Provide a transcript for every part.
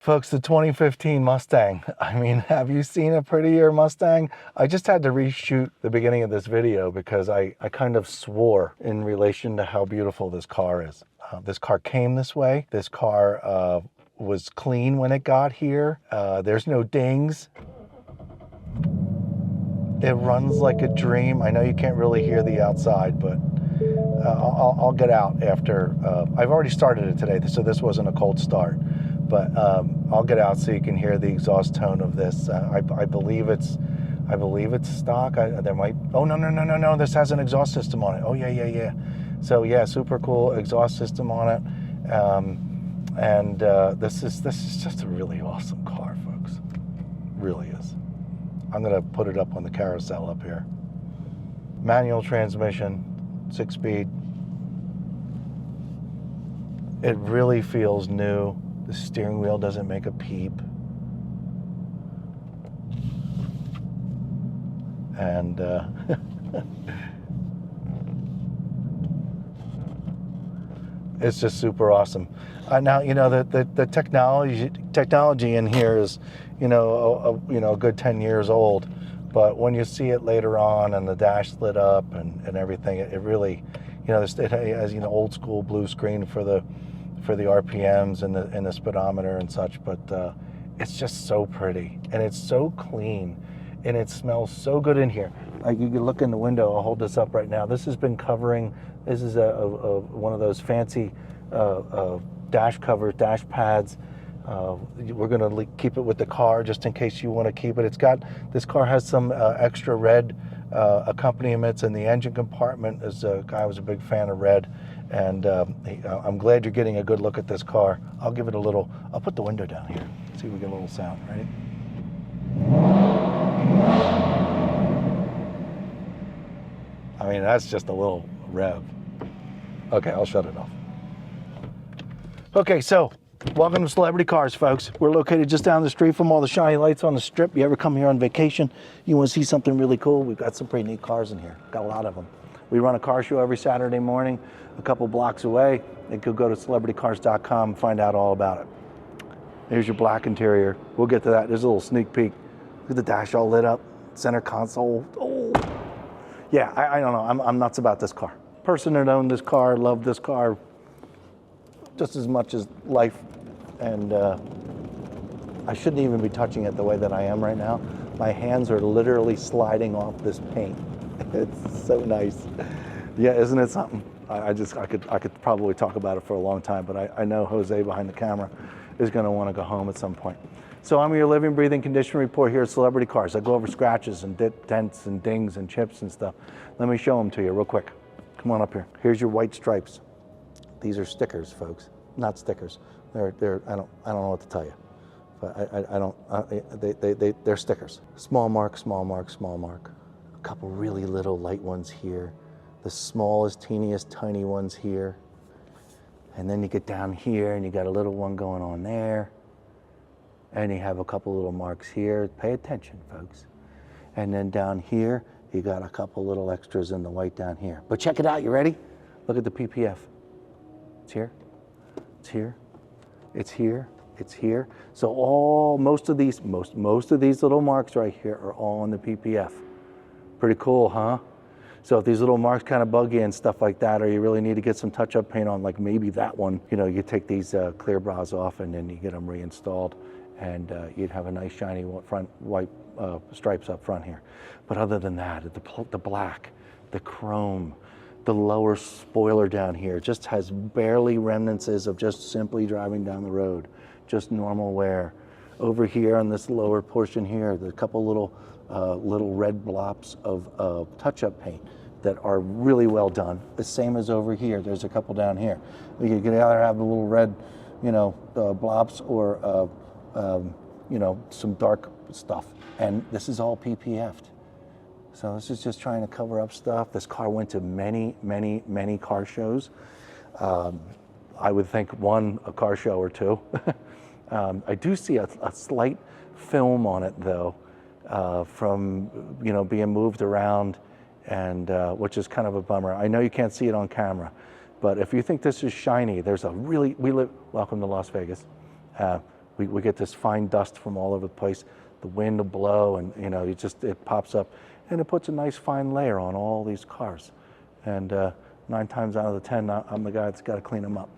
Folks, the 2015 Mustang. I mean, have you seen a prettier Mustang? I just had to reshoot the beginning of this video because I kind of swore in relation to how beautiful this car is. This car came this way. This car was clean when it got here. There's no dings. It runs like a dream. I know you can't really hear the outside, but I'll get out after. I've already started it today, so this wasn't a cold start. But I'll get out so you can hear the exhaust tone of this. I believe it's stock. There might. Oh no! This has an exhaust system on it. Oh yeah. So yeah, super cool exhaust system on it. This is just a really awesome car, folks. Really is. I'm gonna put it up on the carousel up here. Manual transmission, 6-speed. It really feels new. The steering wheel doesn't make a peep. And it's just super awesome. Now, you know, the technology in here is, a good 10 years old. But when you see it later on and the dash lit up and everything, it really, it has, old school blue screen for the RPMs and the speedometer and such, but it's just so pretty and it's so clean and it smells so good in here. Like, you can look in the window. I'll hold this up right now. This has been covering. This is one of those fancy dash covers, dash pads. We're going to keep it with the car just in case you want to keep it. This car has some extra red accompaniments in the engine compartment. As a guy was a big fan of red. And I'm glad you're getting a good look at this car. I'll give it a little, I'll put the window down here. See if we get a little sound, right? I mean, that's just a little rev. Okay, I'll shut it off. Okay, so welcome to Celebrity Cars, folks. We're located just down the street from all the shiny lights on the strip. You ever come here on vacation, you want to see something really cool? We've got some pretty neat cars in here. Got a lot of them. We run a car show every Saturday morning, a couple blocks away. You could go to celebritycars.com and find out all about it. There's your black interior. We'll get to that. There's a little sneak peek. Look at the dash all lit up. Center console. Oh, yeah. I don't know. I'm nuts about this car. Person that owned this car, loved this car just as much as life. And I shouldn't even be touching it the way that I am right now. My hands are literally sliding off this paint. It's so nice. Yeah, isn't it something? I could probably talk about it for a long time, but I know Jose behind the camera is going to want to go home at some point. So I'm your living, breathing condition report here at Celebrity Cars. I go over scratches and dents and dings and chips and stuff. Let me show them to you real quick. Come on up here. Here's your white stripes. These are stickers, folks. Not stickers. They're I don't know what to tell you. But they're stickers. Small mark, small mark, small mark. A couple really little light ones here. The smallest, teeniest, tiny ones here. And then you get down here and you got a little one going on there. And you have a couple little marks here. Pay attention, folks. And then down here, you got a couple little extras in the white down here. But check it out, you ready? Look at the PPF. It's here, it's here, it's here, it's here. So most of these little marks right here are all on the PPF. Pretty cool, huh? So if these little marks kind of bug you and stuff like that, or you really need to get some touch-up paint on, like maybe that one, you take these clear bras off and then you get them reinstalled, and you'd have a nice shiny front white stripes up front here. But other than that, the black, the chrome, the lower spoiler down here just has barely remnants of just simply driving down the road, just normal wear. Over here on this lower portion here, there's a couple little red blops of touch-up paint that are really well done. The same as over here. There's a couple down here. You can either have the little red, blobs or some dark stuff. And this is all PPF'd. So this is just trying to cover up stuff. This car went to many, many, many car shows. I would think a car show or two. I do see a slight film on it though, from being moved around, and which is kind of a bummer. I know you can't see it on camera, but if you think this is shiny, there's welcome to Las Vegas. we get this fine dust from all over the place. The wind will blow, and you know, it pops up, and it puts a nice fine layer on all these cars. And 9 times out of the 10, I'm the guy that's got to clean them up.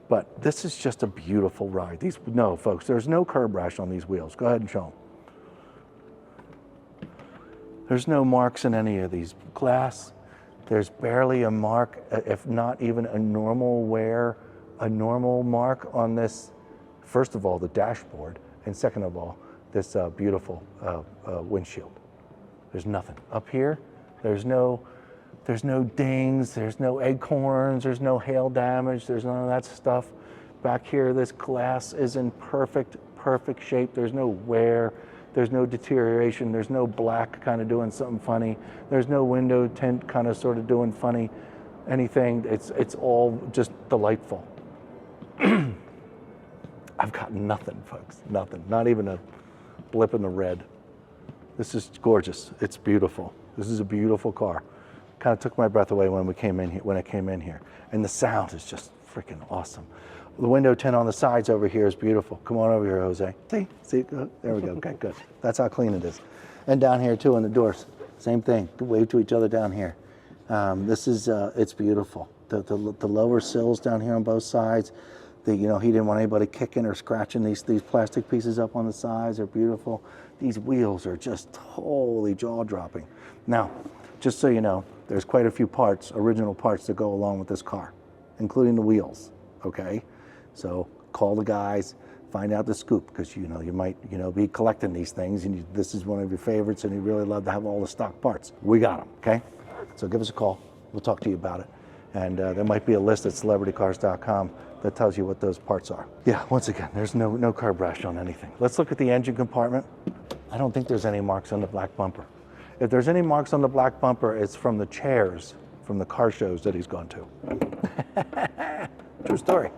But this is just a beautiful ride. No, folks, there's no curb rash on these wheels. Go ahead and show them. There's no marks in any of these. Glass, there's barely a mark, if not even a normal mark on this. First of all, the dashboard, and second of all, this beautiful windshield. There's nothing. Up here, there's no dings, there's no acorns, there's no hail damage, there's none of that stuff. Back here, this glass is in perfect shape. There's no wear, there's no deterioration, there's no black kind of doing something funny, there's no window tint kind of sort of doing funny anything. It's all just delightful. I've got nothing, folks, nothing, not even a blip in the red. This is gorgeous. It's beautiful. This is a beautiful car. Kind of took my breath away when I came in here, and the sound is just freaking awesome. The window tint on the sides over here is beautiful. Come on over here, Jose. See, there we go. Okay, good. That's how clean it is. And down here too, on the doors, same thing. Wave to each other down here. This is it's beautiful. The lower sills down here on both sides. He didn't want anybody kicking or scratching these plastic pieces up on the sides. They're beautiful. These wheels are just totally jaw-dropping. Now, just so you know, there's quite a few original parts that go along with this car, including the wheels, okay? So call the guys, find out the scoop, because you might be collecting these things, and this is one of your favorites, and you really love to have all the stock parts. We got them, okay? So give us a call. We'll talk to you about it. And there might be a list at celebritycars.com that tells you what those parts are. Yeah, once again, there's no curb rash on anything. Let's look at the engine compartment. I don't think there's any marks on the black bumper. If there's any marks on the black bumper, it's from the chairs from the car shows that he's gone to. True story.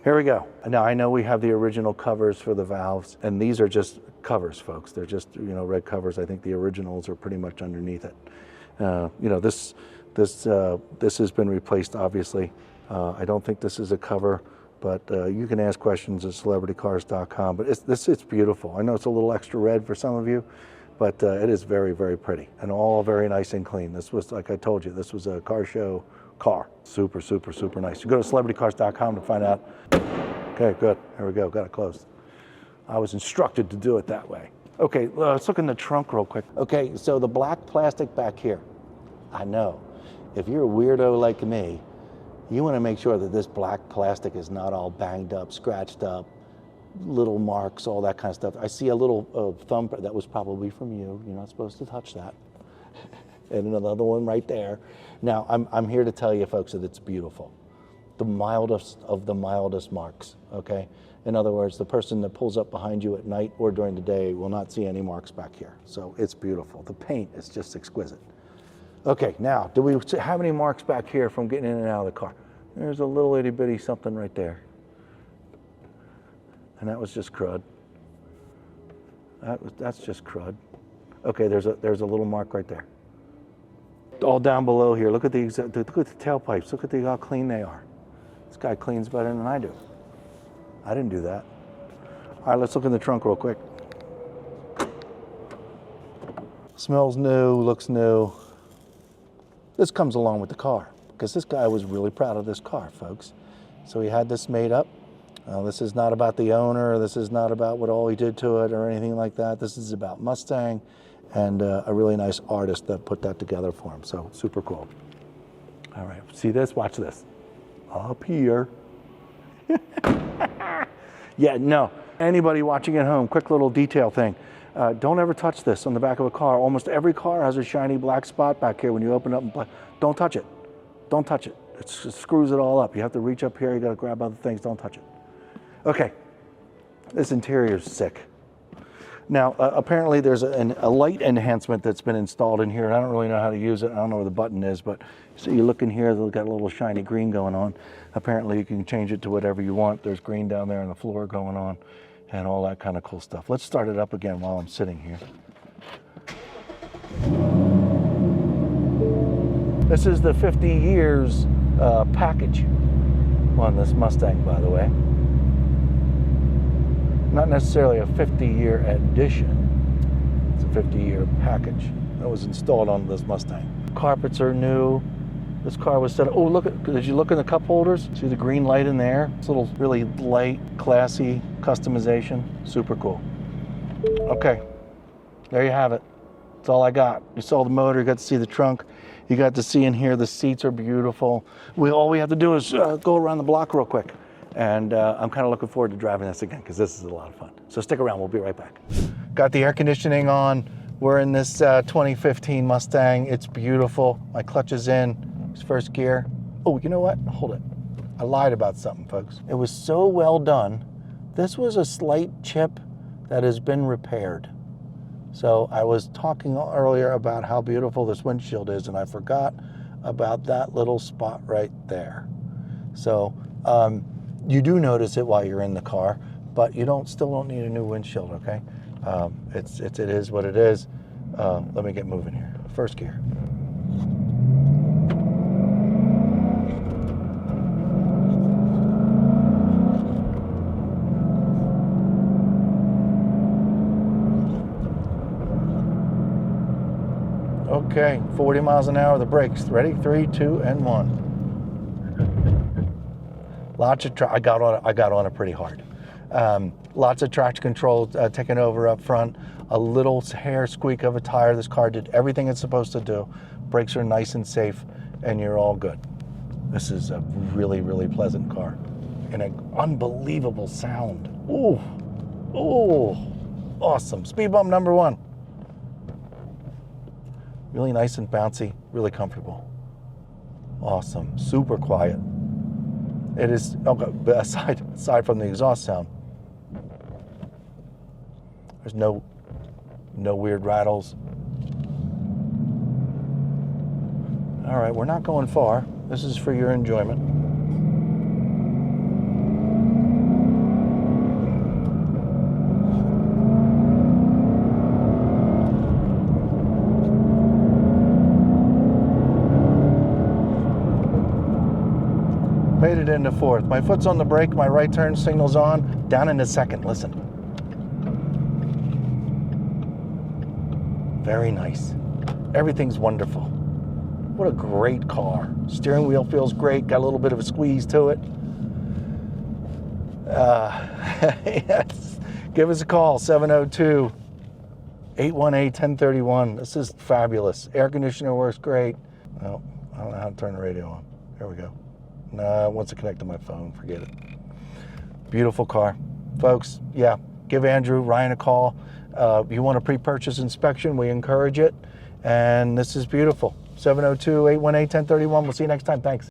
Here we go. Now, I know we have the original covers for the valves, and these are just covers, folks. They're just, red covers. I think the originals are pretty much underneath it. This has been replaced, obviously. I don't think this is a cover, but you can ask questions at celebritycars.com. But it's beautiful. I know it's a little extra red for some of you, but it is very, very pretty and all very nice and clean. This was, like I told you, this was a car show car. Super, super, super nice. You go to celebritycars.com to find out. Okay, good. Here we go. Got it closed. I was instructed to do it that way. Okay, let's look in the trunk real quick. Okay, so the black plastic back here. I know. If you're a weirdo like me, you want to make sure that this black plastic is not all banged up, scratched up, little marks, all that kind of stuff. I see a little thumb, that was probably from you. You're not supposed to touch that. And another one right there. Now, I'm here to tell you, folks, that it's beautiful. The mildest of the mildest marks, okay? In other words, the person that pulls up behind you at night or during the day will not see any marks back here. So it's beautiful. The paint is just exquisite. Okay, now, do we have any marks back here from getting in and out of the car? There's a little itty bitty something right there. And that was just crud. That's just crud. Okay, there's a little mark right there. All down below here, look at the tailpipes. Look at how clean they are. This guy cleans better than I do. I didn't do that. All right, let's look in the trunk real quick. Smells new, looks new. This comes along with the car, because this guy was really proud of this car, folks. So he had this made up. This is not about the owner. This is not about what all he did to it or anything like that. This is about Mustang and a really nice artist that put that together for him. So super cool. All right, see this? Watch this. Up here. Yeah, no. Anybody watching at home, quick little detail thing. Don't ever touch this on the back of a car. Almost every car has a shiny black spot back here when you open it up and don't touch it. Don't touch it. It screws it all up. You have to reach up here. You got to grab other things. Don't touch it. Okay. This interior is sick. Now, apparently there's a light enhancement that's been installed in here, and I don't really know how to use it. I don't know where the button is, but so you look in here, they've got a little shiny green going on. Apparently you can change it to whatever you want. There's green down there on the floor going on and all that kind of cool stuff. Let's start it up again while I'm sitting here. This is the 50 years package on this Mustang, by the way. not necessarily a 50-year edition. It's a 50-year package that was installed on this Mustang. Carpets are new. This car was set up. Oh, look at, did you look in the cup holders? See the green light in there? It's a little really light, classy customization. Super cool. Okay, there you have it. That's all I got. You saw the motor, you got to see the trunk. You got to see in here, the seats are beautiful. All we have to do is go around the block real quick. And I'm kind of looking forward to driving this again because this is a lot of fun. So stick around, we'll be right back. Got the air conditioning on. We're in this 2015 Mustang. It's beautiful. My clutch is in. It's first gear. Oh, you know what? Hold it. I lied about something, folks. It was so well done. This was a slight chip that has been repaired. So I was talking earlier about how beautiful this windshield is, and I forgot about that little spot right there. So you do notice it while you're in the car, but you still don't need a new windshield, okay? It is what it is. Let me get moving here. First gear. Okay, 40 miles an hour, the brakes. Ready? 3, 2, and 1. Lots of I got on it pretty hard. Lots of traction control taking over up front. A little hair squeak of a tire. This car did everything it's supposed to do. Brakes are nice and safe, and you're all good. This is a really, really pleasant car. And an unbelievable sound. Ooh, ooh, awesome. Speed bump number 1. Really nice and bouncy, really comfortable. Awesome, super quiet. It is, aside from the exhaust sound, there's no weird rattles. All right, we're not going far. This is for your enjoyment. Made it into 4th. My foot's on the brake, my right turn signal's on. Down in a second, listen. Very nice. Everything's wonderful. What a great car. Steering wheel feels great, got a little bit of a squeeze to it. Yes. Give us a call, 702-818-1031. This is fabulous. Air conditioner works great. Oh, I don't know how to turn the radio on. There we go. No, once it connected to my phone, forget it. Beautiful car. Folks, yeah, give Andrew, Ryan a call. If you want a pre-purchase inspection, we encourage it. And this is beautiful. 702-818-1031. We'll see you next time. Thanks.